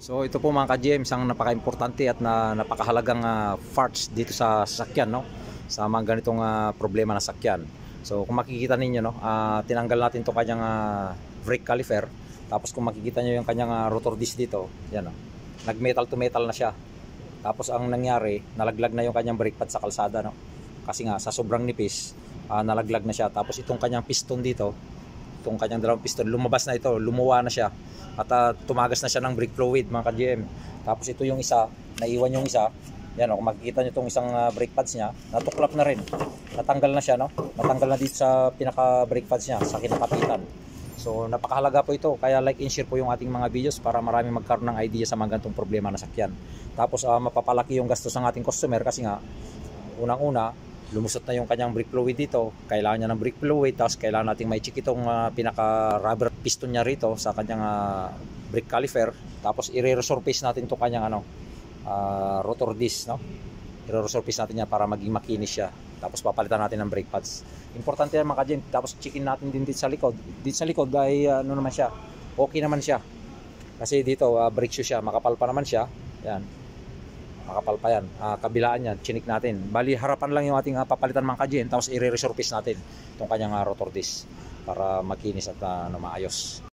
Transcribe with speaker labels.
Speaker 1: So ito po mga ka-GM, isang napaka-importante at napakahalagang parts dito sa sasakyan, no? Sa mga ganitong problema ng sasakyan. So kung makikita ninyo, no, tinanggal natin 'tong kanyang brake caliper. Tapos kung makikita niyo yung kanyang rotor disc dito, yan, no? Nag-metal to metal na siya. Tapos ang nangyari, nalaglag na yung kanyang brake pad sa kalsada, no? Kasi nga sa sobrang nipis, nalaglag na siya. Tapos itong kanyang piston dito, itong kanyang dalawang piston, lumabas na ito, lumuwa na siya. At tumagas na siya ng brake fluid mga ka-GM. Tapos ito yung isa, naiwan yung isa. Yan, kung makikita nyo itong isang brake pads niya, natuklap na rin. Natanggal na siya, no? Natanggal na dito sa pinaka brake pads niya, sa kinakapitan. So napakahalaga po ito, kaya like and share po yung ating mga videos para marami magkaroon ng idea sa mga ganitong problema na sakyan. Tapos mapapalaki yung gastos ng ating customer kasi nga unang-una lumusot na yung kanyang brake fluid dito, kailangan niya ng brake fluid, tapos kailangan nating may check itong pinaka rubber piston niya rito sa kanyang brake caliper, tapos i-resurface natin itong kanyang rotor disc, no? I-resurface natin niya para maging makinis siya, tapos papalitan natin ng brake pads. Importante yan mga ka-GM. Tapos checkin natin din dito sa likod ay ano naman siya, okay naman siya, kasi dito brake shoe siya, makapal pa naman siya, yan, makapal pa yan. Kabilaan yan, chinik natin. Bali harapan lang yung ating papalitan mga ka-GM, tapos i-resurface natin itong kanyang rotor disc para makinis at maayos.